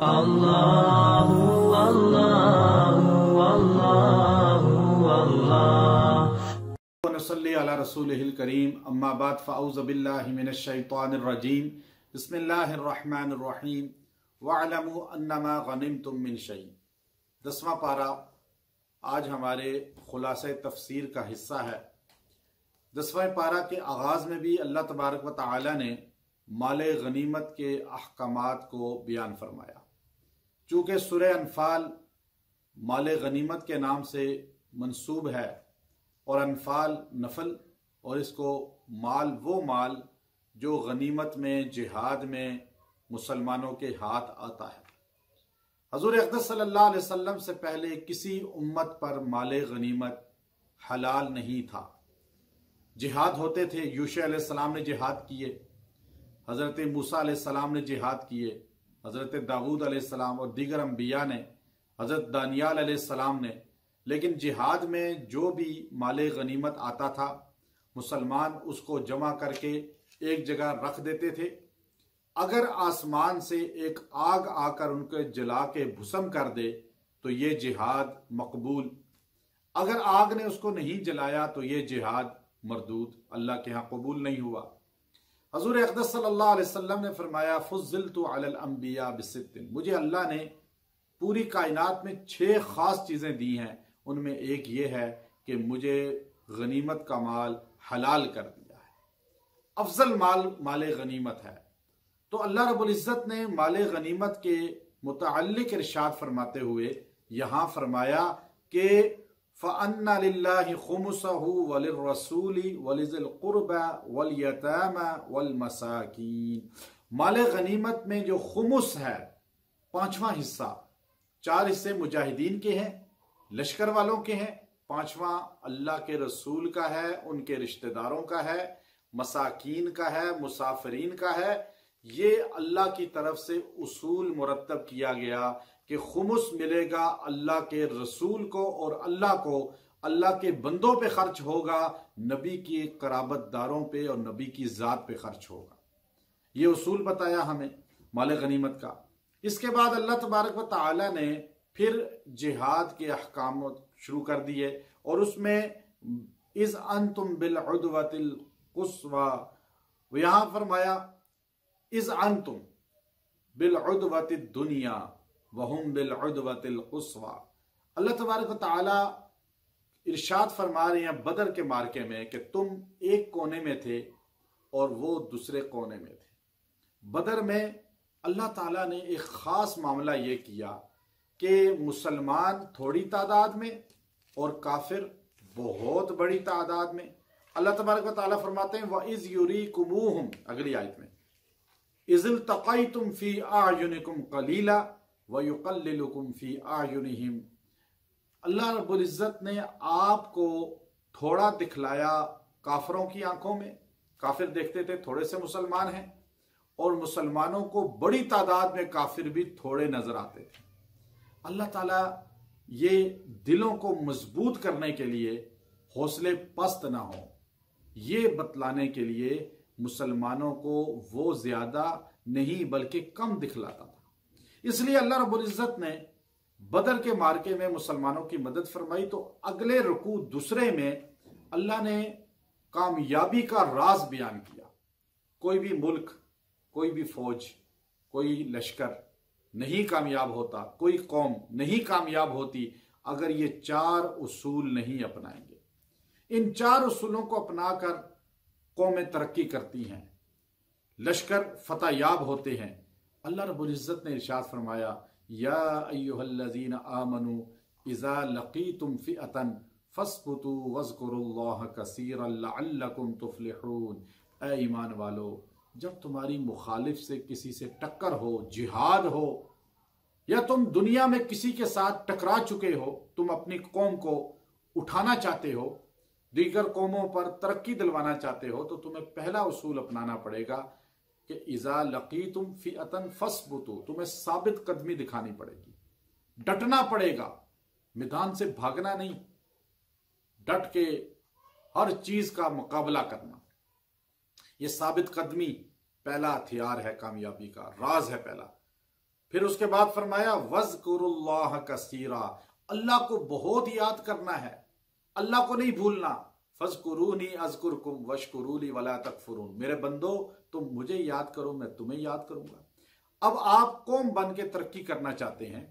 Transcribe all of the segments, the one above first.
अल्लाहु अल्लाहु अल्लाहु अल्लाह नसल्ली अला रसूलिहिल करीम अम्मा बाद फ़अऊज़ु बिल्लाहि मिनश शैतानिर रजीम बिस्मिल्लाहिर रहमानिर रहीम वअलमू अन्नमा गनिमतुम मिन शै। 10वां पारा आज हमारे खुलासे तफसीर का हिस्सा है। 10वें पारा के आगाज में भी अल्लाह तबारक व तआला ने माले गनीमत के अहकामात को बयान फरमाया। चूँकि सूरह अनफाल माले गनीमत के नाम से मंसूब है और अनफाल नफल, और इसको वो माल जो गनीमत में जिहाद में मुसलमानों के हाथ आता है। हजूर अक़दस सल्लल्लाहु अलैहि वसल्लम से पहले किसी उम्मत पर माले गनीमत हलाल नहीं था। जिहाद होते थे, यूशा अलैहिस्सलाम ने जिहाद किए, हज़रत मूसा अलैहिस्सलाम ने जिहाद किए, हज़रत दाऊद अलैहिस्सलाम और दीगर अम्बिया ने, हज़रत दानियाल अलैहिस्सलाम ने। लेकिन जिहाद में जो भी माले गनीमत आता था मुसलमान उसको जमा करके एक जगह रख देते थे। अगर आसमान से एक आग आकर उनको जला के भस्म कर दे तो ये जिहाद मकबूल, अगर आग ने उसको नहीं जलाया तो ये जिहाद मरदूद, अल्लाह के यहाँ कबूल नहीं हुआ। हजूर अक़दस सल्लल्लाहु अलैहि वसल्लम ने फरमाया फुज़्ज़िलतु अलल अंबिया बिसित्तिन, मुझे अल्लाह ने पूरी कायनात में 6 खास चीजें दी हैं। उनमें एक ये है कि मुझे गनीमत का माल हलाल कर दिया है, अफजल माल माले गनीमत है। तो अल्लाह रब्बुल इज़्ज़त ने माले गनीमत के मुतअल्लिक़ इरशाद फरमाते हुए यहां फरमाया कि फ़अन्ना लिल्लाहि खुमुसहु वलिर्रसूली वलिज़िल क़ुरबा वलयतामा वलमसाकीन। माले गनीमत में जो खुमुस है, 5वां हिस्सा, 4 हिस्से मुजाहिदीन के हैं, लश्कर वालों के हैं, 5वां अल्लाह के रसूल का है, उनके रिश्तेदारों का है, मसाकीन का है, मुसाफिरीन का है। ये अल्लाह की तरफ से उसूल मुरत्तब किया गया कि खुमुस मिलेगा अल्लाह के रसूल को और अल्लाह को, अल्लाह के बंदों पे खर्च होगा, नबी की कराबतदारों पे और नबी की जात पे खर्च होगा। ये उसूल बताया हमें माले गनीमत का। इसके बाद अल्लाह तबारक व तआला ने फिर जिहाद के अहकाम शुरू कर दिए और उसमें इज़ अंतुम बिल उद्वतिल कुस्वा, यहां फरमाया इज़ अंतुम बिल उद्वतिद दुनिया वहुम बिल उद्वतिल कुस्वा। अल्लाह तबारक व तआला इरशाद फरमा रहे हैं बदर के मार्के में कि तुम एक कोने में थे और वो दूसरे कोने में थे। बदर में अल्लाह ताला ने एक खास मामला ये किया कि मुसलमान थोड़ी तादाद में और काफिर बहुत बड़ी तादाद में। अल्लाह तबारक व तआला फरमाते हैं व इज़ युरीकुमूहुम, अगली आयत में, इज़िल तक़ैतुम फ़ी आयुनिकुम क़लीला व युक़ल्लिलुकुम फ़ी आयुनिहिम। अल्लाह रब्बुल इज़्ज़त ने आपको थोड़ा दिखलाया काफिरों की आंखों में, काफिर देखते थे थोड़े से मुसलमान हैं, और मुसलमानों को बड़ी तादाद में काफिर भी थोड़े नजर आते थे। अल्लाह ताला ये दिलों को मजबूत करने के लिए, हौसले पस्त ना हो, ये बतलाने के लिए मुसलमानों को वो ज्यादा नहीं बल्कि कम दिखलाता था। इसलिए अल्लाह रब्बुल इज़्ज़त ने बदर के मार्के में मुसलमानों की मदद फरमाई। तो अगले रुकू दूसरे में अल्लाह ने कामयाबी का राज बयान किया। कोई भी मुल्क, कोई भी फौज, कोई लश्कर नहीं कामयाब होता, कोई कौम नहीं कामयाब होती अगर ये 4 उसूल नहीं अपनाएंगे। इन 4 उसूलों को अपनाकर कौमें तरक्की करती हैं, लश्कर फतहयाब होते हैं। अल्लाह रब्बुल इज़्ज़त ने इरशाद फरमाया या अय्युहल्लज़ीना आमनू इज़ा लक़ीतुम फ़िअतन फ़स्बुतू वज़्कुरुल्लाह कसीरन लअल्लकुम तुफ़्लिहून। ऐ ईमान वालो, जब तुम्हारी मुखालिफ से किसी से टक्कर हो, जिहाद हो, या तुम दुनिया में किसी के साथ टकरा चुके हो, तुम अपनी कौम को उठाना चाहते हो, दीगर कौमों पर तरक्की दिलवाना चाहते हो, तो तुम्हें पहला उसूल अपनाना पड़ेगा कि इज़ा लक़ीतुम फ़िअतन फ़स्बुतू, तुम्हें साबित कदमी दिखानी पड़ेगी, डटना पड़ेगा, मैदान से भागना नहीं, डट के हर चीज का मुकाबला करना। ये साबित कदमी पहला हथियार है कामयाबी का, राज है पहला। फिर उसके बाद फरमाया वज़कुरुल्लाह कसीरा, अल्लाह को बहुत याद करना है, अल्लाह को नहीं भूलना। फज़कुरूनी अज़कुरकुम वशकुरूली वला तकफुरून, मेरे बंदो तुम मुझे याद करो मैं तुम्हें याद करूंगा। अब आप कौम बन के तरक्की करना चाहते हैं,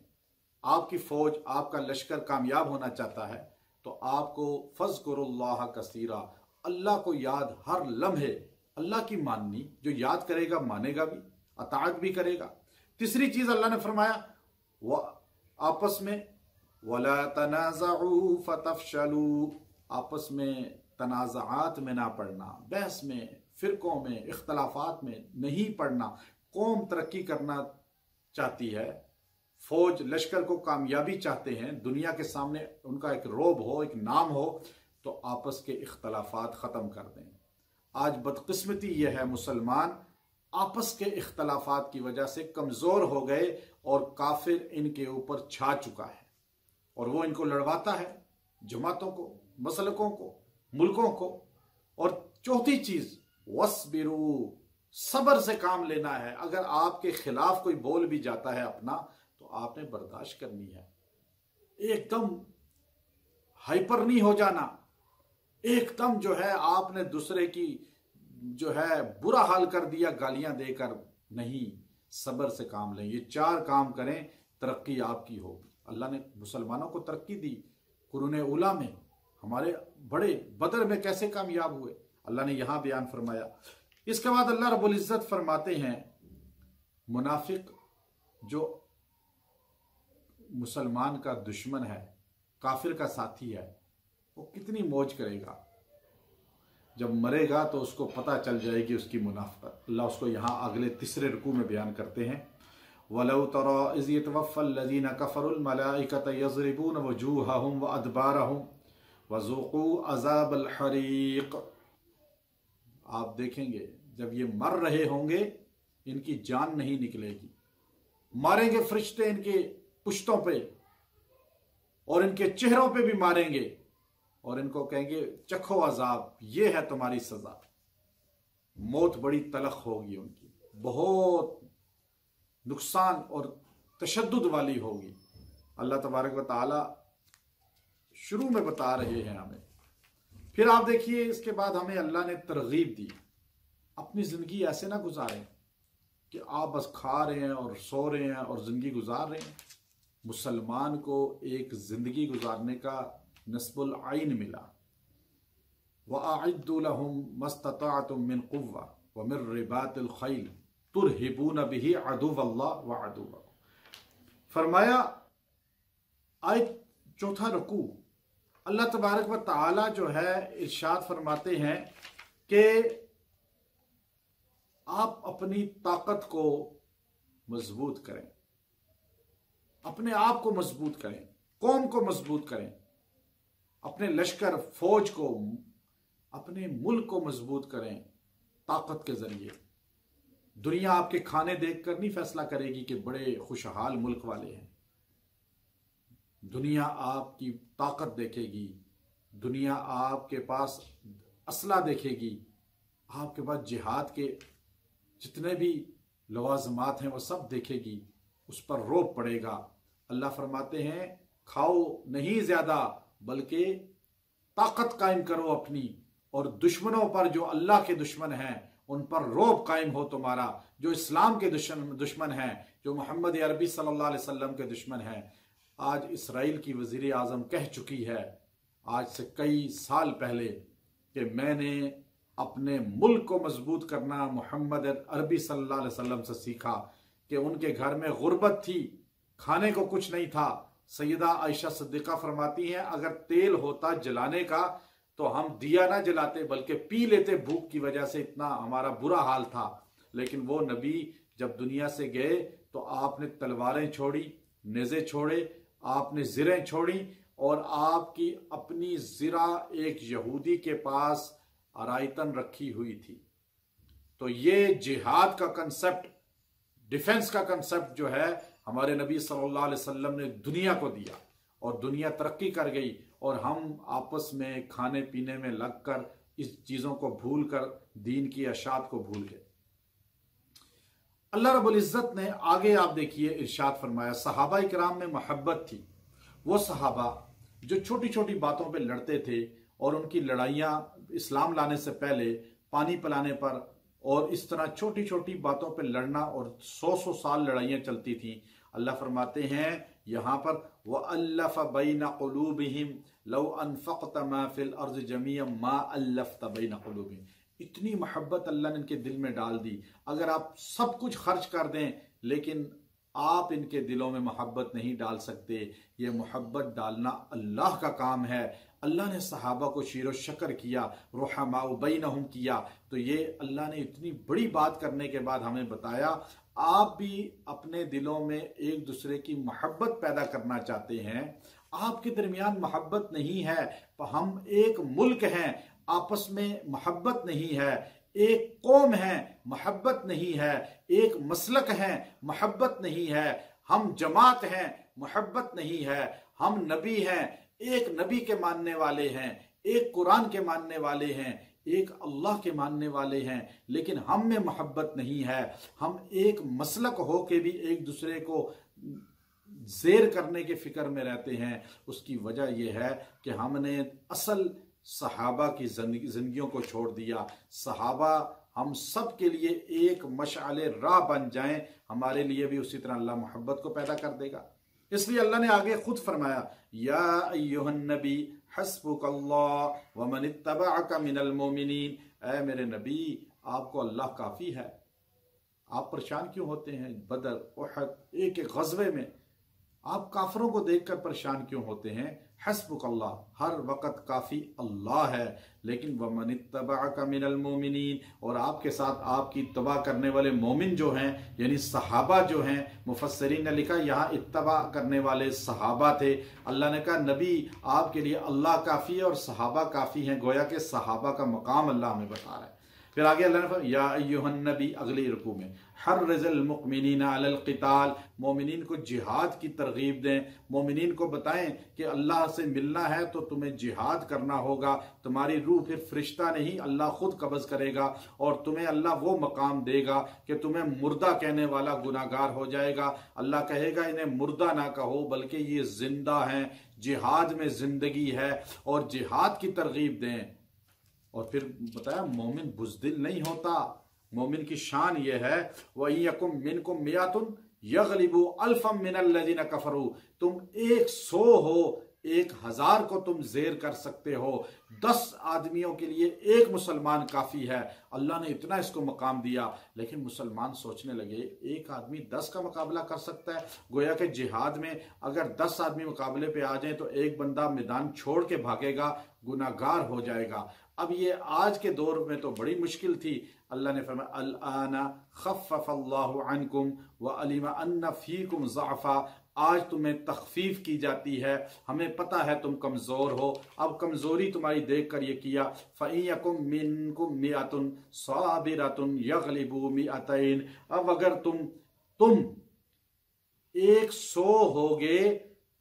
आपकी फौज आपका लश्कर कामयाब होना चाहता है, तो आपको फज़कुरुल्लाह कसीरा, अल्लाह को याद हर लम्हे, अल्लाह की माननी, जो याद करेगा मानेगा भी, अताअत भी करेगा। तीसरी चीज अल्लाह ने फरमाया आपस में वला तनाज़उ फतफशलू, आपस में तनाज़ात में ना पड़ना, बहस में, फिरकों में, इख्तलाफात में नहीं पड़ना। कौम तरक्की करना चाहती है, फौज लश्कर को कामयाबी चाहते हैं, दुनिया के सामने उनका एक रोब हो, एक नाम हो, तो आपस के इख्तलाफात खत्म कर दें। आज बदकिस्मती यह है, मुसलमान आपस के इख्तलाफात की वजह से कमजोर हो गए और काफिर इनके ऊपर छा चुका है और वो इनको लड़वाता है, जमातों को, मसलकों को, मुल्कों को। और चौथी चीज वस्बिरू, सब्र से काम लेना है। अगर आपके खिलाफ कोई बोल भी जाता है अपना, तो आपने बर्दाश्त करनी है, एकदम हाइपर नहीं हो जाना, एकदम जो है आपने दूसरे की जो है बुरा हाल कर दिया गालियां देकर, नहीं, सब्र से काम लें। ये 4 काम करें, तरक्की आपकी होगी। अल्लाह ने मुसलमानों को तरक्की दी कुरूने उला में, हमारे बड़े बदर में कैसे कामयाब हुए, अल्लाह ने यहां बयान फरमाया। इसके बाद अल्लाह रब्बुल इज्जत फरमाते हैं मुनाफिक जो मुसलमान का दुश्मन है, काफिर का साथी है, वो कितनी मौज करेगा, जब मरेगा तो उसको पता चल जाएगी उसकी मुनाफिकत। अल्लाह उसको यहाँ अगले तीसरे रुकू में बयान करते हैं, वलौ तरा इज़ यतवफ़्फ़ल लज़ीना कफ़रुल मलाइकत यज़रिबून वजूहहुम व अदबारहुम वज़ूक़ू अज़ाबल हरीक़। आप देखेंगे जब ये मर रहे होंगे, इनकी जान नहीं निकलेगी, मारेंगे फरिश्ते इनके पुश्तों पे और इनके चेहरों पे भी मारेंगे और इनको कहेंगे चखो अजाब, ये है तुम्हारी सजा। मौत बड़ी तलख होगी उनकी, बहुत नुकसान और तशद्दुद वाली होगी। अल्लाह तबारक व तआला शुरू में बता रहे हैं हमें। फिर आप देखिए इसके बाद हमें अल्लाह ने तरगीब दी, अपनी जिंदगी ऐसे ना गुजारें कि आप बस खा रहे हैं और सो रहे हैं और जिंदगी गुजार रहे हैं। मुसलमान को एक जिंदगी गुजारने का नस्बुल आइन मिला, वअअद्दु लहुम मस्तताअतुम मिन कुव्वा व मिन रिबातिल खैल तुरहिबून बिही अदुव्वल्लाह व अदुव्वकुम। फरमाया आयत चौथा रुकू, अल्लाह तबारक व तआला जो है इरशाद फरमाते हैं कि आप अपनी ताकत को मजबूत करें, अपने आप को मजबूत करें, कौम को मजबूत करें, अपने लश्कर फौज को, अपने मुल्क को मजबूत करें ताकत के जरिए। दुनिया आपके खाने देखकर नहीं फैसला करेगी कि बड़े खुशहाल मुल्क वाले हैं, दुनिया आपकी ताकत देखेगी, दुनिया आपके पास असला देखेगी, आपके पास जिहाद के जितने भी लवाजमात हैं वो सब देखेगी, उस पर रोब पड़ेगा। अल्लाह फरमाते हैं खाओ नहीं ज्यादा बल्कि ताकत कायम करो अपनी, और दुश्मनों पर जो अल्लाह के दुश्मन हैं उन पर रोब कायम हो तुम्हारा, जो इस्लाम के दुश्मन हैं, जो मोहम्मद अरबी सल्लल्लाहु अलैहि वसल्लम के दुश्मन हैं। आज इसराइल की वजीर आजम कह चुकी है आज से कई साल पहले कि मैंने अपने मुल्क को मजबूत करना मोहम्मद अरबी सल्लल्लाहु अलैहि वसल्लम से सीखा, कि उनके घर में गुर्बत थी, खाने को कुछ नहीं था। सैयदा आयशा सिद्दीका फरमाती हैं अगर तेल होता जलाने का तो हम दिया ना जलाते बल्कि पी लेते, भूख की वजह से इतना हमारा बुरा हाल था। लेकिन वो नबी जब दुनिया से गए तो आपने तलवारें छोड़ी, नेज़े छोड़े, आपने ज़िरें छोड़ी और आपकी अपनी ज़िरा एक यहूदी के पास आरायतन रखी हुई थी। तो ये जिहाद का कंसेप्ट, डिफेंस का कंसेप्ट जो है हमारे नबी सल्लल्लाहु अलैहि वसल्लम ने दुनिया को दिया और दुनिया तरक्की कर गई, और हम आपस में खाने पीने में लगकर इस चीजों को भूल कर दीन की अशात को भूल गए। अल्लाह रब्बुल इज्जत ने आगे आप देखिए इरशाद फरमाया, सहाबा इकराम में मोहब्बत थी। वो सहाबा जो छोटी छोटी बातों पे लड़ते थे और उनकी लड़ाइयाँ इस्लाम लाने से पहले पानी पिलाने पर और इस तरह छोटी छोटी बातों पे लड़ना और 100 साल लड़ाइयाँ चलती थी। अल्लाह फरमाते हैं यहाँ पर, वअल्लफ़ बैन क़ुलूबिहिम लौ अनफ़क़त मा फ़िल अर्ज़ि जमीअन मा अल्लफ़त बैन क़ुलूबिहिम। इतनी मोहब्बत अल्लाह ने इनके दिल में डाल दी। अगर आप सब कुछ खर्च कर दें लेकिन आप इनके दिलों में मोहब्बत नहीं डाल सकते। ये मोहब्बत डालना अल्लाह का काम है। अल्लाह ने सहाबा को शीरो शकर किया, रुहमाउ बैनहुम किया। तो ये अल्लाह ने इतनी बड़ी बात करने के बाद हमें बताया, आप भी अपने दिलों में एक दूसरे की मोहब्बत पैदा करना चाहते हैं, आपके दरमियान मोहब्बत नहीं है, हम एक मुल्क हैं, आपस में मोहब्बत नहीं है, एक कौम है, मोहब्बत नहीं है, एक मसलक है, मोहब्बत नहीं है, हम जमात हैं, मोहब्बत नहीं है, हम नबी हैं, एक नबी के मानने वाले हैं, एक कुरान के मानने वाले हैं, एक अल्लाह के मानने वाले हैं, लेकिन हम में मोहब्बत नहीं है। हम एक मसलक हो के भी एक दूसरे को जेर करने के फिक्र में रहते हैं। उसकी वजह यह है कि हमने असल सहाबा की जिंदगियों को छोड़ दिया। सहाबा हम सब के लिए एक मशाले राह बन जाएं, हमारे लिए भी उसी तरह अल्लाह मोहब्बत को पैदा कर देगा। इसलिए अल्लाह ने आगे खुद फरमाया, या अय्युहन नबी हस्बुकल्लाह व मन इत्तबअक मिनल मोमिनीन। ऐ मेरे नबी, आपको अल्लाह काफी है। आप परेशान क्यों होते हैं? बदर, उहद, एक एक गज़वे में आप काफिरों को देखकर परेशान क्यों होते हैं? हस्बुकल्लाह, हर वक़्त काफ़ी अल्लाह है। लेकिन वमन इत्तबअका मिनल मोमिनीन, और आपके साथ आपकी तबा करने वाले मोमिन जो हैं, यानी सहाबा जो हैं। मुफस्सिरीन ने लिखा यहाँ इत्तबा करने वाले सहाबा थे। अल्लाह ने कहा नबी आपके लिए अल्लाह काफ़ी है और सहाबा काफ़ी हैं। गोया के सहाबा का मकाम अल्लाह हमें बता रहा है। फिर आगे अल्लाह ने फरमाया, या अय्युहन नबी, अगली रुकू में, हर्रिज़िल मुमिनीना अलल क़िताल, मोमिनीन को जिहाद की तरगीब दें। मोमिनीन को बताएं कि अल्लाह से मिलना है तो तुम्हें जिहाद करना होगा। तुम्हारी रूह फिर फरिश्ता नहीं, अल्लाह खुद कब्ज़ करेगा और तुम्हें अल्लाह वो मकाम देगा कि तुम्हें मुर्दा कहने वाला गुनाहगार हो जाएगा। अल्लाह कहेगा इन्हें मुर्दा ना कहो, बल्कि ये जिंदा हैं, जिहाद में जिंदगी है, और जिहाद की तरगीब दें। और फिर बताया मोमिन बुज़दिल नहीं होता। मोमिन की शान यह है, वही यकुम मिनकुम मियातुन यगलिबु अल्फम मिनल्लज़ीना कफरू। तुम 100 हो, 1000 को तुम जेर कर सकते हो। 10 आदमियों के लिए एक मुसलमान काफी है। अल्लाह ने इतना इसको मकाम दिया। लेकिन मुसलमान सोचने लगे एक आदमी 10 का मुकाबला कर सकता है। गोया के जिहाद में अगर 10 आदमी मुकाबले पे आ जाए तो एक बंदा मैदान छोड़ के भागेगा, गुनाहगार हो जाएगा। अब ये आज के दौर में तो बड़ी मुश्किल थी। अल्लाह ने फरमाया, अल आना खफ़फ़ल्लाहु अन्कुम व अलिमा अन्ना फ़ीकुम ज़अफ़ा। आज तुम्हें तखफीफ की जाती है, हमें पता है तुम कमजोर हो। अब कमजोरी तुम्हारी देखकर ये किया, फ़इयकुम मिनकुम मिअतुन साबिरतुन यग़लिबू मिअतैन। अब अगर तुम 100 होगे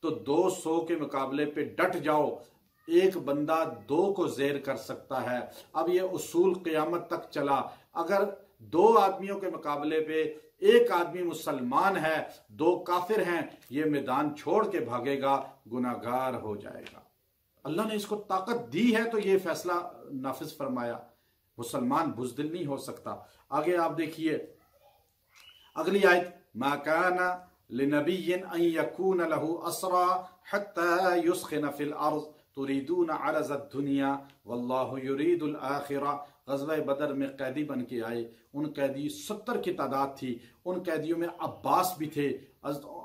तो 200 के मुकाबले पे डट जाओ। एक बंदा 2 को जेर कर सकता है। अब ये उसूल क़यामत तक चला। अगर 2 आदमियों के मुकाबले पे एक आदमी मुसलमान है, 2 काफिर हैं, ये मैदान छोड़ के भागेगा, गुनाहगार हो जाएगा। अल्लाह ने इसको ताकत दी है तो ये फैसला नाफिज फरमाया। मुसलमान बुज़दिल नहीं हो सकता। आगे आप देखिए अगली आयत, मा काना लिनबिय्यिन अन यकून लहू असरा हत्ता युस्खिन फिल अर्ज़ तुरीदून अरज़द दुनिया वल्लाहु युरीदुल आखिरा। ग़ज़वा बदर में कैदी बन के आए। उन कैदी 70 की तादाद थी। उन कैदियों में अब्बास भी थे,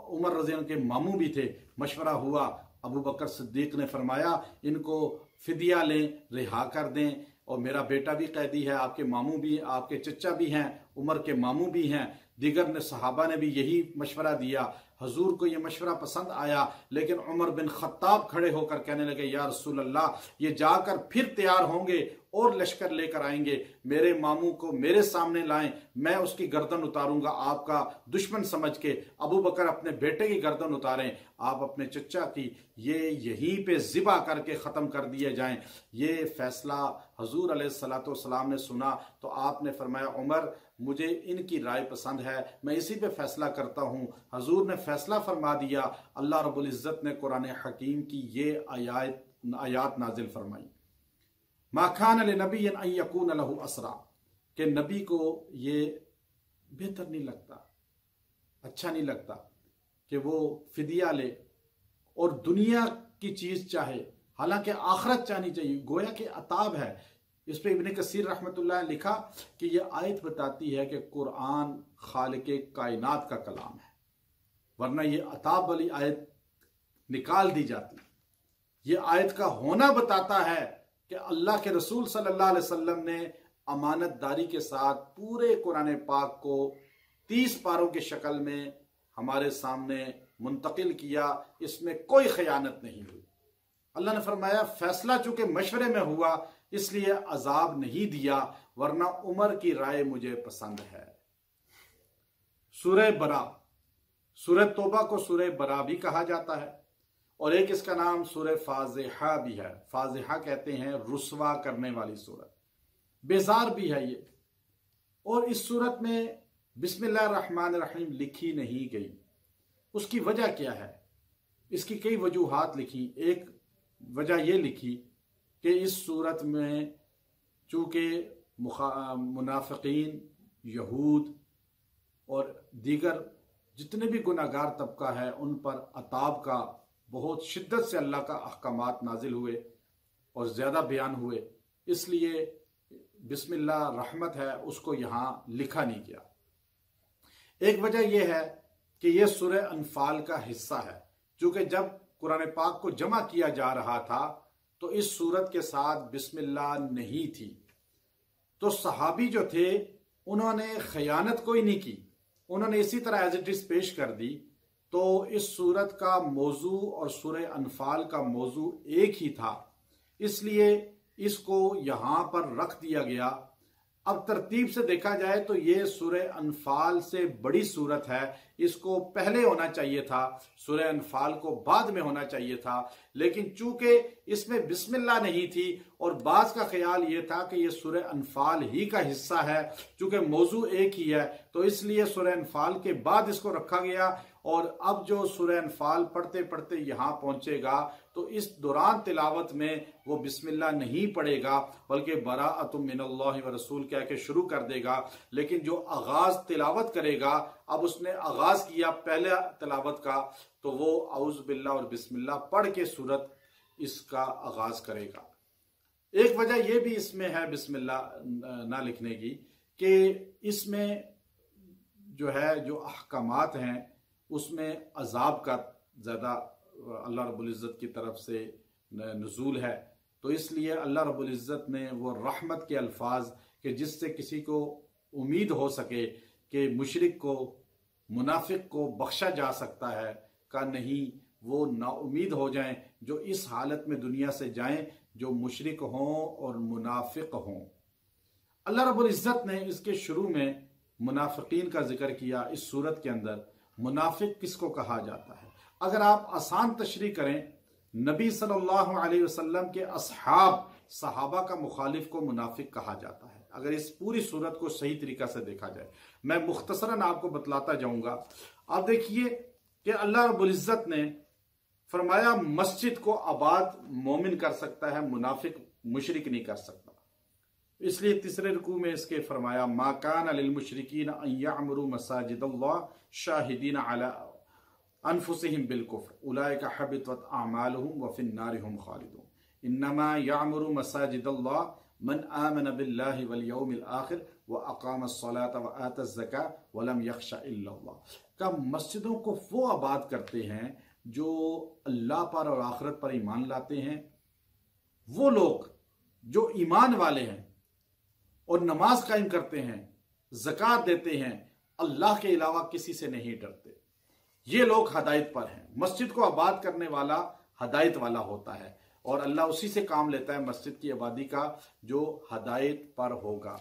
उमर रज़ी अल्लाह के मामू भी थे। मशवरा हुआ, अबू बकर सिद्दीक ने फरमाया इनको फिदिया लें, रिहा कर दें। और मेरा बेटा भी कैदी है, आपके मामू भी, आपके चचा भी हैं, उमर के मामू भी हैं। दिगर ने सहाबा ने भी यही मशवरा दिया। हजूर को यह मशवरा पसंद आया। लेकिन उमर बिन खत्ताब खड़े होकर कहने लगे, या रसूल अल्लाह, ये जाकर फिर तैयार होंगे और लश्कर लेकर आएंगे। मेरे मामू को मेरे सामने लाएं, मैं उसकी गर्दन उतारूंगा आपका दुश्मन समझ के। अबू बकर अपने बेटे की गर्दन उतारें, आप अपने चचा की, ये यहीं पे ज़िबा करके ख़त्म कर दिए जाएं। ये फैसला हजूर अलैहिस्सलातु वस्सलाम ने सुना तो आपने फरमाया, उमर मुझे इनकी राय पसंद है, मैं इसी पे फैसला करता हूँ। हजूर ने फैसला फरमा दिया। अल्लाह रब्बुल इज़्ज़त ने कुरान हकीम की ये आयात नाजिल फरमाई, मा खान लिनबिय्यिन अन यकून लहू असरा, कि नबी को ये बेहतर नहीं लगता, अच्छा नहीं लगता कि वो फिदिया ले और दुनिया की चीज चाहे, हालांकि आखिरत चाहनी चाहिए। गोया कि अताब है। इस पे इब्ने कसीर रहमतुल्लाह ने लिखा कि यह आयत बताती है कि कुरान खालिके कायनात का कलाम है, वरना यह अताब वाली आयत निकाल दी जाती। यह आयत का होना बताता है कि अल्लाह के रसूल सल्लल्लाहु अलैहि वसल्लम ने अमानतदारी के साथ पूरे कुरान पाक को 30 पारों की शक्ल में हमारे सामने मुंतकिल किया। इसमें कोई खयानत नहीं हुई। अल्लाह ने फरमाया फैसला चूंकि मशवरे में हुआ इसलिए अजाब नहीं दिया, वरना उमर की राय मुझे पसंद है। सूरह बरा, सूरह तौबा को सूरह बरा भी कहा जाता है और एक इसका नाम सूरह फाज़िहा भी है। फाज़िहा कहते हैं रुस्वा करने वाली सूरत, बेजार भी है ये। और इस सूरत में बिस्मिल्लाह रहमान रहीम लिखी नहीं गई। उसकी वजह क्या है? इसकी कई वजूहात लिखी। एक वजह यह लिखी कि इस सूरत में चूंकि मुनाफिकीन, यहूद और दीगर जितने भी गुनाहगार तबका है उन पर अताब का बहुत शिद्दत से अल्लाह का अहकामात नाजिल हुए और ज्यादा बयान हुए, इसलिए बिस्मिल्लाह रहमत है उसको यहां लिखा नहीं गया। एक वजह यह है कि यह सूरह अनफाल का हिस्सा है। चूंकि जब कुरान पाक को जमा किया जा रहा था तो इस सूरत के साथ बिस्मिल्लाह नहीं थी, तो सहाबी जो थे उन्होंने खयानत कोई नहीं की, उन्होंने इसी तरह एज इट इज पेश कर दी। तो इस सूरत का मौजू और सूरह अनफाल का मौजू एक ही था, इसलिए इसको यहां पर रख दिया गया। अब तरतीब से देखा जाए तो ये सूरह अनफाल से बड़ी सूरत है, इसको पहले होना चाहिए था, सूरह अनफाल को बाद में होना चाहिए था। लेकिन चूंकि इसमें बिस्मिल्लाह नहीं थी और बाज का ख्याल ये था कि ये सूरह अनफाल ही का हिस्सा है, चूंकि मौजू एक ही है, तो इसलिए सूरह अनफाल के बाद इसको रखा गया। और अब जो सूरह अनफाल पढ़ते पढ़ते यहां पहुंचेगा तो इस दौरान तिलावत में वो बिस्मिल्लाह नहीं पढ़ेगा, बल्कि बराअतुम मिनल्लाहि व रसूल कह के शुरू कर देगा। लेकिन जो आगाज तिलावत करेगा, अब उसने आगाज किया पहले तिलावत का, तो वो औज़ु बिल्लाह और बिस्मिल्लाह पढ़ के सूरत इसका आगाज करेगा। एक वजह यह भी इसमें है बिस्मिल्लाह ना लिखने की कि इसमें जो है जो अहकामात हैं उसमें अजाब का ज्यादा अल्लाह रब्बुल इज़्ज़त की तरफ से नुज़ूल है। तो इसलिए अल्लाह रब्बुल इज़्ज़त ने वो रहमत के अल्फाज कि जिससे किसी को उम्मीद हो सके कि मुशरिक को, मुनाफिक को बख्शा जा सकता है, का नहीं, वो नाउमीद हो जाएं, जो इस हालत में दुनिया से जाएं जो मुशरिक हों और मुनाफिक हों। अल्लाह रब्बुल इज़्ज़त ने इसके शुरू में मुनाफिकीन का जिक्र किया। इस सूरत के अंदर मुनाफिक किसको कहा जाता है? अगर आप आसान तशरीह करें, नबी सल्लल्लाहु अलैहि वसल्लम के असहाब, सहाबा का मुखालिफ को मुनाफिक कहा जाता है। अगर इस पूरी सूरत को सही तरीका से देखा जाए, मैं मुख्तसरन आपको बतलाता जाऊंगा। आप देखिए कि अल्लाह रब्बुल इज़्ज़त ने फरमाया मस्जिद को आबाद मोमिन कर सकता है, मुनाफिक मुशरिक नहीं कर सकता। इसलिए तीसरे रुकू में इसके फरमाया मा कान लिल मुशरिकीन अन यअमुरु मसाजिदल्लाह शाहिदीन अला अनफुसिहिम बिल कुफ्र उलाइका हबितत अमालुहुम व फिन्नारि हुम खालिदून इन्नमा यअमुरु मसाजिदल्लाह मन आमन बिल्लाहि वल यौमिल आखिर व अकामस सलात व आतज ज़कात व लम यख्शा इल्लल्लाह। का मस्जिदों को वो आबाद करते हैं जो अल्लाह पर और आखिरत पर ईमान लाते हैं, वो लोग जो ईमान वाले हैं और नमाज कायम करते हैं, ज़कात देते हैं, अल्लाह के अलावा किसी से नहीं डरते, ये लोग हदायत पर हैं। मस्जिद को आबाद करने वाला हदायत वाला होता है और अल्लाह उसी से काम लेता है मस्जिद की आबादी का जो हदायत पर होगा।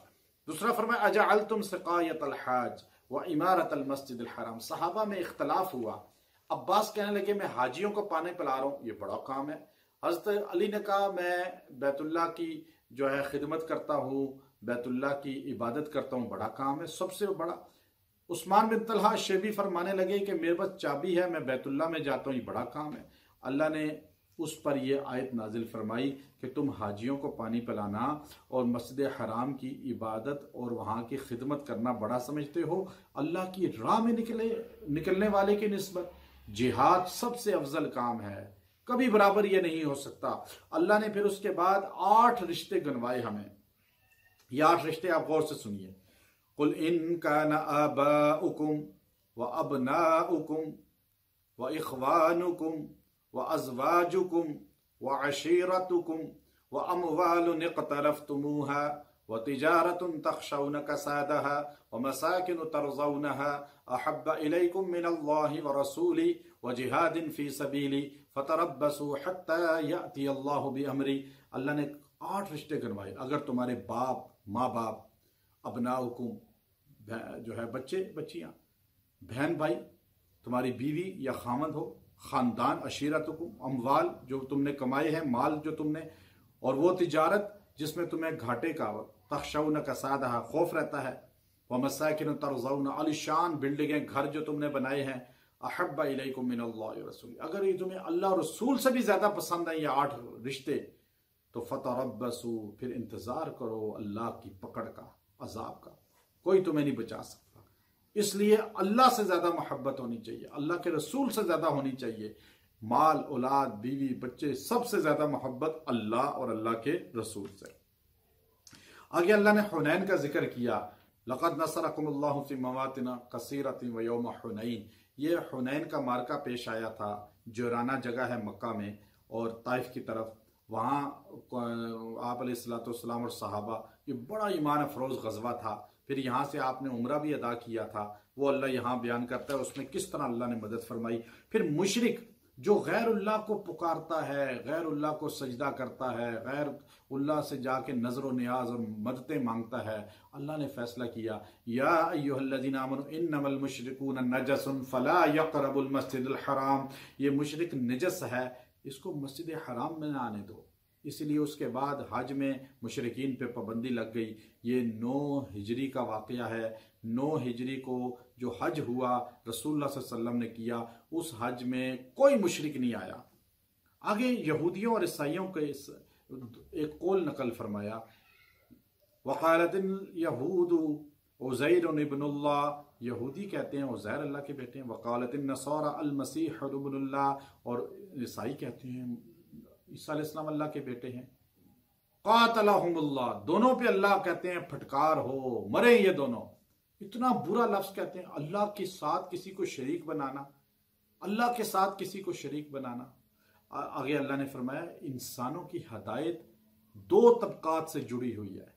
दूसरा फरमाया अजअलतुम सिकायतल हाज व इमारतल मस्जिदिल हराम। सहाबा में इख्तलाफ हुआ। अब्बास कहने लगे मैं हाजियों को पानी पिला रहा हूं, ये बड़ा काम है। हज़रत अली ने कहा मैं बैतुल्लाह की जो है खिदमत करता हूँ, बैतुल्लाह की इबादत करता हूँ बड़ा काम है, सबसे बड़ा। उस्मान बिन तलहा शेबी फरमाने लगे कि मेरे पास चाबी है, मैं बैतुल्लाह में जाता हूँ, ये बड़ा काम है। अल्लाह ने उस पर यह आयत नाजिल फरमाई कि तुम हाजियों को पानी पिलाना और मस्जिद हराम की इबादत और वहाँ की खिदमत करना बड़ा समझते हो। अल्लाह की राह में निकलने वाले की निस्बत जिहाद सबसे अफजल काम है, कभी बराबर ये नहीं हो सकता। अल्लाह ने फिर उसके बाद 8 रिश्ते गिनवाए हमें। ये 8 रिश्ते आप गौर से सुनिए। कुल इन काना आबाउकुम व अबनाउकुम व इख्वानुकुम व अज़वाजुकुम व अशीरतुकुम व अमवालुन इक़तरफ़्तुमूहा व तिजारतुन तख़शौन कसादहा व मसाकिन तरज़ौनहा अहब्ब इलैकुम मिनल्लाहि व रसूली व जिहादिन फ़ी सबीली फ़तरब्बसू हत्ता याति अल्लाहु बिअमरी। अल्लाह ने 8 रिश्ते गिनवाए। अगर तुम्हारे बाप, माँ बाप, अबनाउकुम जो है बच्चे बच्चियां, बहन भाई, तुम्हारी बीवी या खामद हो, खानदान, अशीरतुकुम, अमवाल जो तुमने कमाए हैं, माल जो तुमने, और वो तिजारत जिसमें तुम्हें घाटे का, तख़शौन कसादहा, खौफ रहता है, व मसाकिन तरज़ौन, आलिशान बिल्डिंगें, घर जो तुमने बनाए हैं, अहब्बा इलैकुम मिनल्लाहि व रसूली, अगर ये तुम्हें अल्लाह और रसूल से भी ज्यादा पसंद है ये 8 रिश्ते, तो फतरब्बसू, फिर इंतजार करो अल्लाह की पकड़ का, अजाब का, कोई तुम्हें नहीं बचा सकता। इसलिए अल्लाह से ज्यादा मोहब्बत होनी चाहिए, अल्लाह के रसूल से ज्यादा होनी चाहिए। माल, औलाद, बीवी, बच्चे, सबसे ज्यादा मोहब्बत अल्लाह और अल्लाह के रसूल से। आगे अल्लाह ने हुनैन का जिक्र किया। लक़द नसरकुमुल्लाहु फ़ी मवातिन कसीरतिन व यौम हुनैन। ये हुनैन का मार्का पेश आया था, जोराना जगह है मक्का में और ताइफ की तरफ। वहाँ आप अलैहिस्सलाम और सहाबा, ये बड़ा ईमान अफरोज गजवा था। फिर यहाँ से आपने उम्रा भी अदा किया था, वो अल्लाह यहाँ बयान करता है उसमें किस तरह अल्लाह ने मदद फरमाई। फिर मुशरिक जो गैरुल्लाह को पुकारता है, गैरुल्लाह को सजदा करता है, गैरुल्लाह से जाके नजर नियाज और मददें मांगता है, अल्लाह ने फैसला किया, या अय्युहल्लज़ीना आमनू इन्नमल मुशरिकून नजसुन फला यक़रबुल मस्जिदल हराम। ये मुशरिक नजस है, इसको मस्जिद हराम में ना आने दो। इसलिए उसके बाद हज में मुशरिकीन पे पाबंदी लग गई। ये 9 हिजरी का वाक़या है। 9 हिजरी को जो हज हुआ रसूलुल्लाह सल्लल्लाहु अलैहि वसल्लम ने किया, उस हज में कोई मुशरिक नहीं आया। आगे यहूदियों और ईसाइयों के एक कौल नकल फरमाया, वक़ालतिल यहूदु उज़ैर इब्नुल्लाह, यहूदी कहते हैं उज़ैर अल्लाह के बेटे हैं। वक़ालतिन नसारा अल मसीह इब्नुल्लाह, और ईसाई कहते हैं ईसा अलैहिस्सलाम अल्लाह के बेटे हैं। क़ातलहुमुल्लाह, दोनों पे अल्लाह कहते हैं फटकार हो, मरे ये दोनों। इतना बुरा लफ्ज कहते हैं, अल्लाह के साथ किसी को शरीक बनाना, अल्लाह के साथ किसी को शरीक बनाना। आगे अल्लाह ने फरमाया इंसानों की हदायत 2 तबकात से जुड़ी हुई है।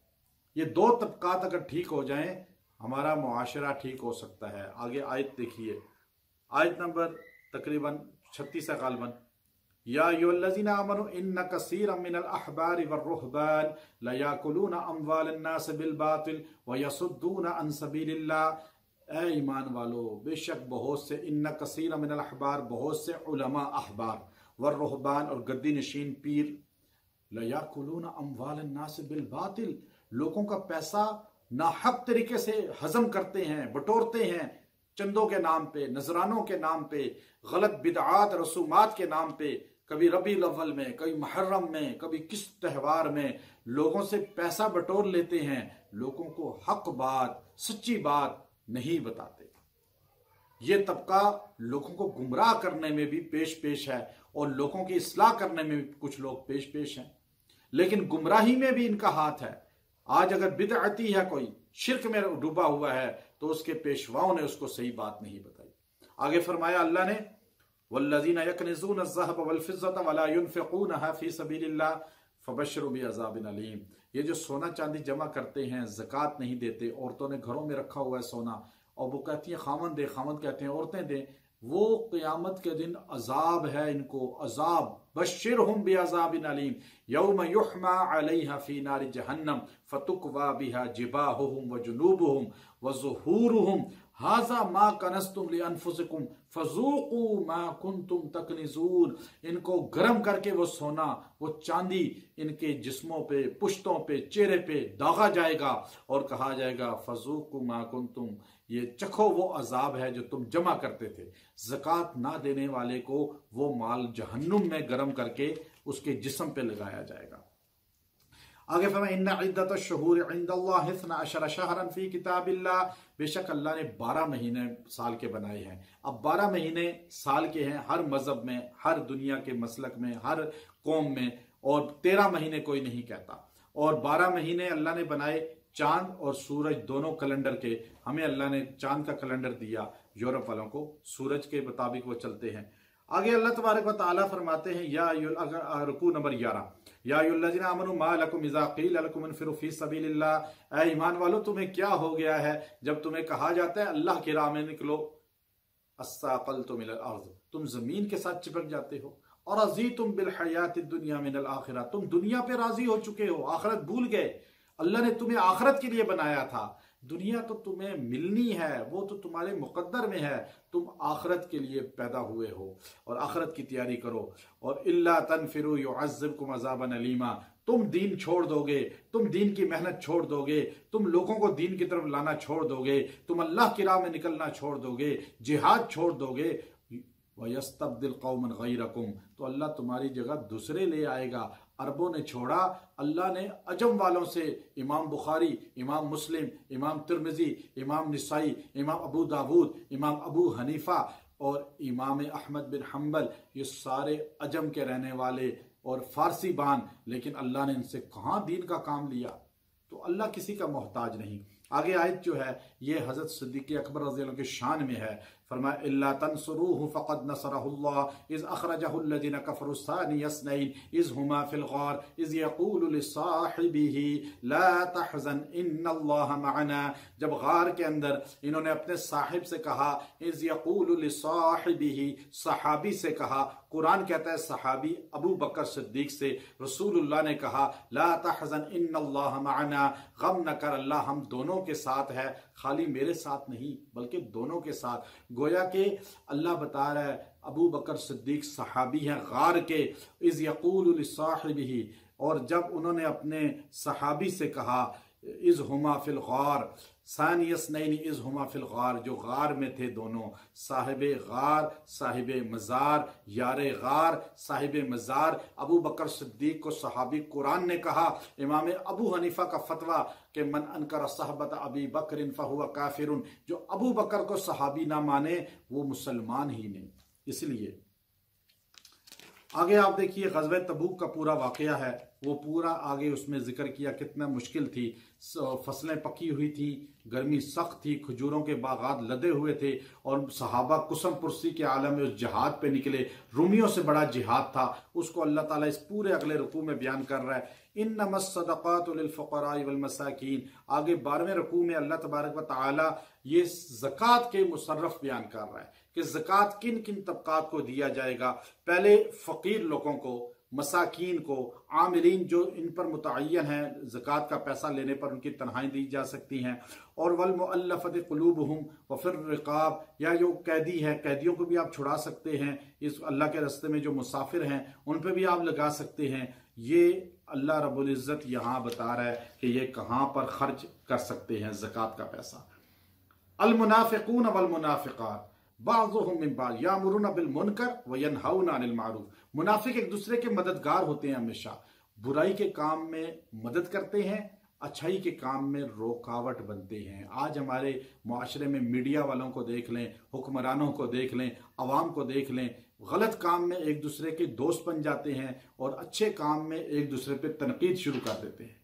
ये 2 तबकात अगर ठीक हो जाएं, हमारा मुआशरा ठीक हो सकता है। आगे आयत देखिए, आयत नंबर तकरीबन 36 है गालिबन। या अय्युहल्लज़ीना आमनू इन्न कसीरम मिनल अहबारि वर्रुहबान लयाकुलूना अमवालन नास बिल बातिल व यसुद्दूना अन सबीलिल्लाह। ए ईमान वालो, बेशक बहुत से, इन्न कसीरम मिनल अहबार, बहुत से उलमा अहबार, वर्रुहबान और गद्दी नशीन पीर, लयाकुलूना अमवालन नास बिल बातिल, लोगों का पैसा नाहक तरीके से हजम करते हैं, बटोरते हैं, चंदों के नाम पे, नजरानों के नाम पे, गलत बिदआत रसूमात के नाम पे, कभी रबीउल अव्वल में, कभी मुहर्रम में, कभी किस त्यौहार में लोगों से पैसा बटोर लेते हैं, लोगों को हक बात, सच्ची बात नहीं बताते। ये तबका लोगों को गुमराह करने में भी पेश है और लोगों की इस्लाह करने में भी कुछ लोग पेश हैं, लेकिन गुमराही में भी इनका हाथ है। आज अगर बिदअती है, कोई शिर्क में डूबा हुआ है, तो उसके पेशवाओं ने उसको सही बात नहीं बताई। आगे फरमाया अल्लाह ने, वल्लज़ीना यकनिज़ून अज़्ज़हब वल फ़िज़्ज़ता वला युनफ़िक़ूनहा फ़ी सबीलिल्लाह फ़बश्शिरहु बिअज़ाबिन अलीम। ये जो सोना चांदी जमा करते हैं, ज़कात नहीं देते, औरतों ने घरों में रखा हुआ है सोना, और वो कहती हैं खामन दे, खामन कहते हैं औरतें दे, वो क़यामत के दिन अजाब है इनको, अजाब। बश्शिरहुम बिअज़ाबिन अलीम यौम युहमा अलैहा फ़ी नारि जहन्नम फ़तुक्वा बिहा जिबाहुहुम व जुनूबुहुम व ज़ुहूरुहुम हाजा मा कनस्तुम लि अनफुसिकुम फज़ूक़ू मा कुंतुम तकनिज़ून। इनको गर्म करके वो सोना, वो चांदी इनके जिस्मों पे, पुश्तों पे, चेहरे पे दागा जाएगा और कहा जाएगा फज़ूक़ू मा कुंतुम, ये चखो वो अजाब है जो तुम जमा करते थे। ज़कात ना देने वाले को वो माल जहन्नुम में गर्म करके उसके जिस्म पे लगाया जाएगा। आगे फरमाया इन्ना इद्दत अश-शुहूर इंदल्लाह 12 शहरन फी किताबिल्लाह, बेशक अल्लाह ने 12 महीने साल के बनाए हैं। अब 12 महीने साल के हैं हर मजहब में, हर दुनिया के मसलक में, हर कौम में, और 13 महीने कोई नहीं कहता। और 12 महीने अल्लाह ने बनाए चांद और सूरज दोनों कैलेंडर के। हमें अल्लाह ने चांद का कैलेंडर दिया, यूरोप वालों को सूरज के मुताबिक वो चलते हैं। आगे अल्लाह तबारक व तआला फरमाते हैं या रुकू नंबर 11, या अय्युहल्लज़ीना आमनू मा लकुम इज़ा क़ील लकुम इन्फ़िरू फ़ी सबीलिल्लाह, ऐ ईमान वालों तुम्हें क्या हो गया है जब तुम्हें कहा जाता है अल्लाह की राह में निकलो, अस्साक़ल्तुम इलल अर्ज़, तुम जमीन के साथ चिपक जाते हो, और रज़ीतुम बिल हयातिद दुनिया मिनल आखिरह, तुम दुनिया पे राजी हो चुके हो, आखिरत भूल गए। अल्लाह ने तुम्हें आखिरत के लिए बनाया था, दुनिया तो तुम्हें मिलनी है, वो तो तुम्हारे मुकद्दर में है, तुम आखिरत के लिए पैदा हुए हो और आखिरत की तैयारी करो। और इल्ला तनफिरू युअज़्ज़िबकुम अज़ाबन अलीमा, तुम दीन छोड़ दोगे, तुम दीन की मेहनत छोड़ दोगे, तुम लोगों को दीन की तरफ लाना छोड़ दोगे, तुम अल्लाह की राह में निकलना छोड़ दोगे, जिहाद छोड़ दोगे, वयस्तब्दिल कौमन गैरकुम, तो अल्लाह तुम्हारी जगह दूसरे ले आएगा। अरबों ने छोड़ा, अल्लाह ने अजम वालों से इमाम बुखारी, इमाम मुस्लिम, इमाम तिर्मिजी, इमाम निसाई, इमाम अबू दाऊद, इमाम अबू हनीफा और इमाम अहमद बिन हम्बल, ये सारे अजम के रहने वाले और फारसी बान, लेकिन अल्लाह ने इनसे कहाँ दीन का काम लिया। तो अल्लाह किसी का मोहताज नहीं। आगे आयत जो है ये हजरत सिद्दीक़ अकबर रज़ी अल्लाह के शान में है। फरमाया इल्ला तंसुरूहु फ़क़द नसरहुल्लाह इज़ अख़रजहुल्लज़ीना कफ़रू सानिय इस्नैन इज़ हुमा फ़िल ग़ार इज़ यक़ूलु लिसाहिबिही ला तहज़न इन्नल्लाह मअना, जब गार के अंदर इन्होंने अपने साहिब से कहा, इज़ यक़ूलु लिसाहिबिही, सहाबी से कहा, कुरान कहता है सहाबी अबू बकर सिद्दीक से रसूलुल्लाह ने कहा ला तहज़न इन्नल्लाह मअना, गम न कर, अल्लाह हम दोनों के साथ है, खाली मेरे साथ नहीं बल्कि दोनों के साथ। गोया के अल्लाह बता रहा है अबू बकर सिद्दीक सहाबी हैं गार के, इज़ यक़ूलु लिसाहिबिही, और जब उन्होंने अपने सहाबी से कहा इज़ हुमा फ़िल ग़ार सानिय इस्नैन इज़ हुमा फ़िल ग़ार, जो गार में थे दोनों, साहिबे गार साहिबे मज़ार, यारे गार साहिबे मज़ार। अबू बकर सिद्दीक को सहाबी कुरान ने कहा। इमाम अबू हनीफा का फतवा कि मन अनकर सहबत अबी बकरिन फहुवा काफिरुन, जो अबू बकर को सहाबी ना माने वो मुसलमान ही नहीं। इसलिए आगे आप देखिए ग़ज़वे तबूक का पूरा वाक़या है, वो पूरा आगे उसमें जिक्र किया कितना मुश्किल थी, फसलें पकी हुई थी, गर्मी सख्त थी, खजूरों के बागात लदे हुए थे और सहाबा कुसम पुरसी के आलम में उस जिहाद पे निकले। रूमियों से बड़ा जिहाद था, उसको अल्लाह ताला इस पूरे अगले रुकू में बयान कर रहा है। इन्नमस सदक़ातु लिल फ़ुक़राइ वल मसाकीन, आगे 12वें रुकू में अल्लाह तबारक व तआला ये ज़कात के मुसर्रफ बयान कर रहा है कि ज़कात किन किन तबकात को दिया जाएगा। पहले फ़कीर लोगों को, मसाकीन को, आमिलीन जो इन पर मुतअय्यन है, ज़कात का पैसा लेने पर उनकी तनख्वाहें दी जा सकती हैं, और वल मुअल्लफ़ति क़ुलूबुहुम व फ़िर रिक़ाब, या जो कैदी है कैदियों को भी आप छुड़ा सकते हैं, इस अल्लाह के रास्ते में जो मुसाफिर हैं उन पर भी आप लगा सकते हैं। ये अल्लाह रब्बुल इज़्ज़त यहाँ बता रहा है कि ये कहाँ पर खर्च कर सकते हैं ज़कात का पैसा। अल मुनाफ़िक़ून वल मुनाफ़िक़ात बाज़ुहुम मिन बाज़ यामुरूना बिल मुनकर व यनहौना अनिल मारूफ, मुनाफिक एक दूसरे के मददगार होते हैं, हमेशा बुराई के काम में मदद करते हैं, अच्छाई के काम में रुकावट बनते हैं। आज हमारे मुआशरे में मीडिया वालों को देख लें, हुक्मरानों को देख लें, अवाम को देख लें, गलत काम में एक दूसरे के दोस्त बन जाते हैं और अच्छे काम में एक दूसरे पे तनकीद शुरू कर देते हैं।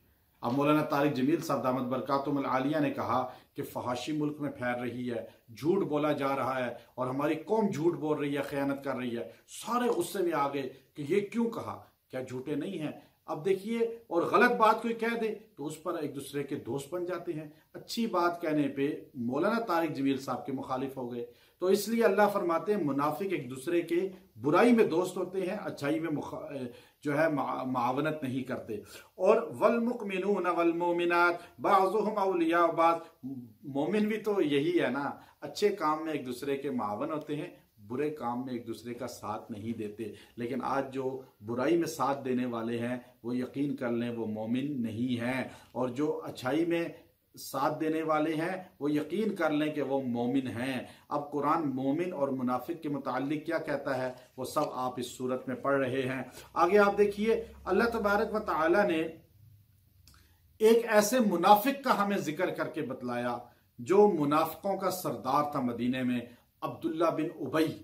अब मौलाना तारिक जमील साहब दामद बरकातुहुल आलिया ने कहा कि फहाशी मुल्क में फैल रही है, झूठ बोला जा रहा है और हमारी कौम झूठ बोल रही है, खयानत कर रही है। सारे गुस्से में आ गए कि ये क्यों कहा, क्या झूठे नहीं हैं। अब देखिए, और गलत बात कोई कह दे तो उस पर एक दूसरे के दोस्त बन जाते हैं। अच्छी बात कहने पे मौलाना तारिक जमील साहब के मुखालिफ हो गए। तो इसलिए अल्लाह फरमाते हैं मुनाफिक एक दूसरे के बुराई में दोस्त होते हैं, अच्छाई में जो है मावनत नहीं करते। और वल मुमिनून वल मोमिनात बाज़ुहुम औलिया बाज़, मोमिन भी तो यही है ना, अच्छे काम में एक दूसरे के मावन होते हैं, बुरे काम में एक दूसरे का साथ नहीं देते। लेकिन आज जो बुराई में साथ देने वाले हैं वो यकीन कर लें वो मोमिन नहीं हैं, और जो अच्छाई में साथ देने वाले हैं वो यकीन कर लें कि वो मोमिन हैं। अब कुरान मोमिन और मुनाफिक के मुताल्लिक क्या कहता है वो सब आप इस सूरत में पढ़ रहे हैं। आगे आप देखिए, अल्लाह तबारक व तआला ने एक ऐसे मुनाफिक का हमें जिक्र करके बतलाया जो मुनाफिकों का सरदार था मदीने में, अब्दुल्ला बिन उबई।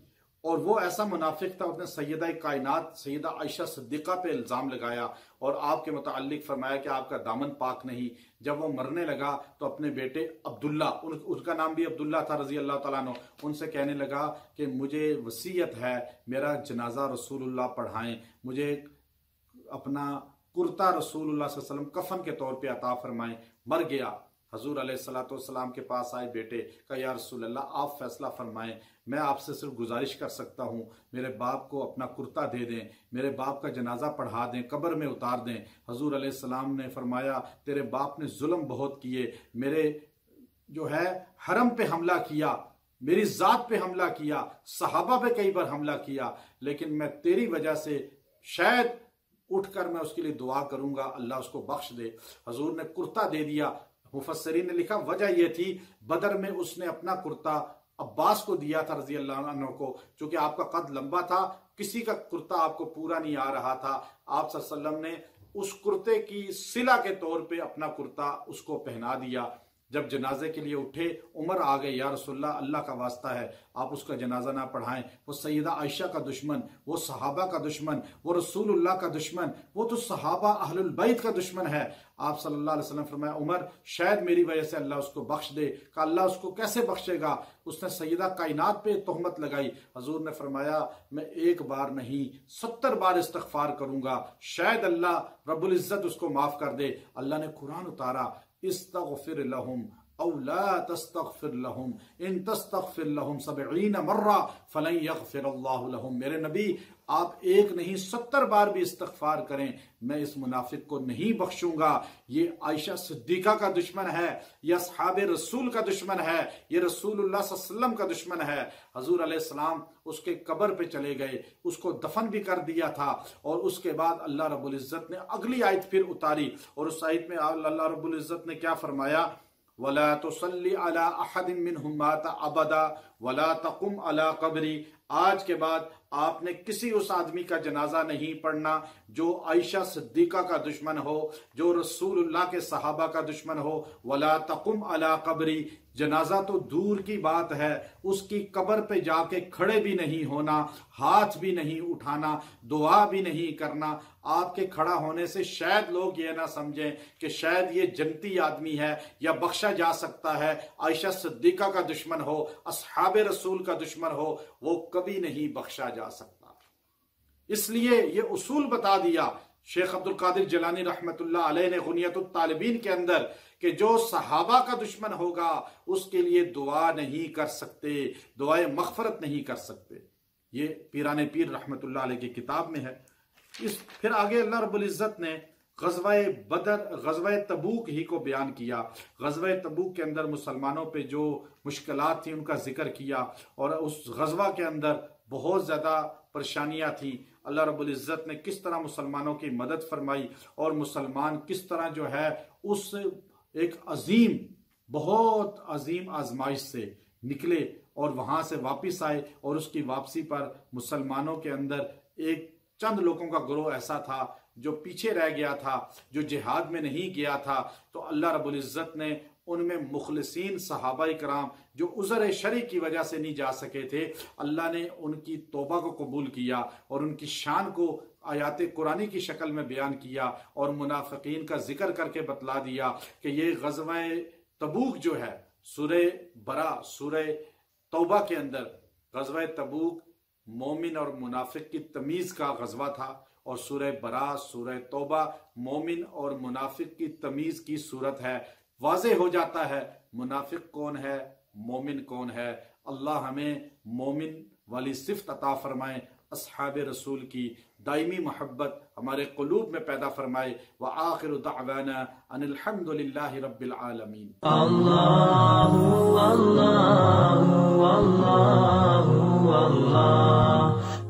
और वो ऐसा मुनाफिक था, उसने सैयदा कायनात सैयदा आयशा सिद्दीका पे इल्जाम लगाया और आपके मुताल्लिक फरमाया कि आपका दामन पाक नहीं। जब वो मरने लगा तो अपने बेटे अब्दुल्ला, उसका नाम भी अब्दुल्ला था रजी अल्लाह तआला अन्हु, उनसे कहने लगा कि मुझे वसीयत है, मेरा जनाजा रसूलुल्लाह पढ़ाएं, मुझे अपना कुर्ता रसूलुल्लाह सल्लल्लाहु अलैहि वसल्लम कफन के तौर पे अता फरमाएं। मर गया, हजूर अलैहिस्सलाम के पास आए बेटे, कहा या रसूल अल्लाह आप फैसला फरमाएं, मैं आपसे सिर्फ गुजारिश कर सकता हूँ मेरे बाप को अपना कुर्ता दे दें, मेरे बाप का जनाजा पढ़ा दें, कब्र में उतार दें। हजूर अलैहिस्सलाम ने फरमाया तेरे बाप ने जुल्म बहुत किए, मेरे जो है हरम पे हमला किया, मेरी जात पे हमला किया, सहाबा पे कई बार हमला किया, लेकिन मैं तेरी वजह से शायद उठकर मैं उसके लिए दुआ करूंगा, अल्लाह उसको बख्श दे। हजूर ने कुर्ता दे दिया। मुफस्सिरीन ने लिखा वजह यह थी बदर में उसने अपना कुर्ता अब्बास को दिया था रजी अल्लाह अन्हु को, चूंकि आपका कद लंबा था, किसी का कुर्ता आपको पूरा नहीं आ रहा था। आप सल्लल्लाहु अलैहि वसल्लम ने उस कुर्ते की सिला के तौर पे अपना कुर्ता उसको पहना दिया। जब जनाजे के लिए उठे, उमर आ गए, या रसूलल्लाह अल्लाह का वास्ता है आप उसका जनाजा ना पढ़ाएं, वो सैयदा आयशा का दुश्मन, वो सहाबा का दुश्मन, वो रसूलुल्लाह का दुश्मन, वो तो सहाबा अहलुल बैत का दुश्मन है। आप सल्लल्लाहु अलैहि वसल्लम फरमाया उमर शायद मेरी वजह से अल्लाह उसको बख्श दे। का अल्लाह उसको कैसे बख्शेगा, उसने सैयदा कायनात पे तोहमत लगाई। हजूर ने फरमाया मैं एक बार नहीं 70 बार इस्तगफार करूंगा, शायद अल्लाह रब्बुल इज्जत उसको माफ कर दे। अल्लाह ने कुरान उतारा, इस्तगफिर लहुम औ ला तस्तगफिर लहुम इन तस्तगफिर लहुम 70 मर्रा फलन यगफिरल्लाहु लहुम। मेरे नबी आप एक नहीं 70 बार भी इस्तगफार करें, मैं इस मुनाफिक को नहीं बख्शूंगा। ये आयशा सिद्दीका का दुश्मन है, यह असहाबे रसूल का दुश्मन है, ये रसूलुल्लाह सल्लल्लाहु अलैहि वसल्लम का दुश्मन है। हजूर अलैहिस्सलाम उसके कब्र पे चले गए, उसको दफन भी कर दिया था। और उसके बाद अल्लाह रब्बुल इज्जत ने अगली आयत फिर उतारी, और उस आयत में अल्लाह रब्बुल इज्जत ने क्या फरमाया, वला तुसल्ली अला अहदिन मिनहुम माता अबदा वला तकुम अला कब्री। आज के बाद आपने किसी उस आदमी का जनाजा नहीं पढ़ना जो आयशा सिद्दीका का दुश्मन हो, जो रसूलुल्लाह के सहाबा का दुश्मन हो। वला तकुम अला कब्री, जनाजा तो दूर की बात है, उसकी कब्र पे जाके खड़े भी नहीं होना, हाथ भी नहीं उठाना, दुआ भी नहीं करना। आपके खड़ा होने से शायद लोग ये ना समझें कि शायद ये जन्नती आदमी है या बख्शा जा सकता है। आयशा सिद्दीका का दुश्मन हो, असहाबे रसूल का दुश्मन हो, वो कभी नहीं बख्शा जा सकता। इसलिए ये उसूल बता दिया शेख अब्दुल कादिर जिलानी रहमतुल्लाह अलैह ने गुनियतुत तालिबीन के अंदर कि जो सहाबा का दुश्मन होगा उसके लिए दुआ नहीं कर सकते, दुआए मगफरत नहीं कर सकते। ये पीराने पीर रहमतुल्लाह अलैह की किताब में है। फिर आगे अल्लाह रब्बुल इज्जत ने गज़वाए बदर, गज़वाए तबूक ही को बयान किया। गज़वाए तबूक के अंदर मुसलमानों पे जो मुश्किलात थी उनका जिक्र किया, और उस गज़वा के अंदर बहुत ज़्यादा परेशानियां थी। अल्लाह रब्बुल इज्जत ने किस तरह मुसलमानों की मदद फरमाई, और मुसलमान किस तरह जो है उस एक अजीम, बहुत अजीम आजमाइश से निकले और वहां से वापिस आए। और उसकी वापसी पर मुसलमानों के अंदर एक चंद लोगों का गिरोह ऐसा था जो पीछे रह गया था, जो जिहाद में नहीं गया था। तो अल्लाह रब्बुल इज्जत ने उनमें मुखलिसीन सहाबाए कराम जो उज़र शरी की वजह से नहीं जा सके थे, अल्लाह ने उनकी तौबा को कबूल किया और उनकी शान को आयात कुरानी की शक्ल में बयान किया, और मुनाफिकीन का जिक्र करके बतला दिया कि ये गज़वाए तबूक जो है, सूरे बरा, सूरे तौबा के अंदर गज़वाए तबूक मोमिन और मुनाफिक की तमीज़ का गज़वा था, और सूरह बरा, सूरह तौबा मोमिन और मुनाफिक की तमीज़ की सूरत है। वाज़े हो जाता है मुनाफिक कौन है मोमिन कौन है। अल्लाह हमें मोमिन वाली सिफ्त अता फरमाए, अस्हाब रसूल की दायमी मोहब्बत हमारे क़ुलूब में पैदा फरमाए। व आखिरु दअवाना अनिल हम्दुलिल्लाहि रब्बिल आलमीन। अल्लाहु अल्लाहु अल्लाहु अल्लाह।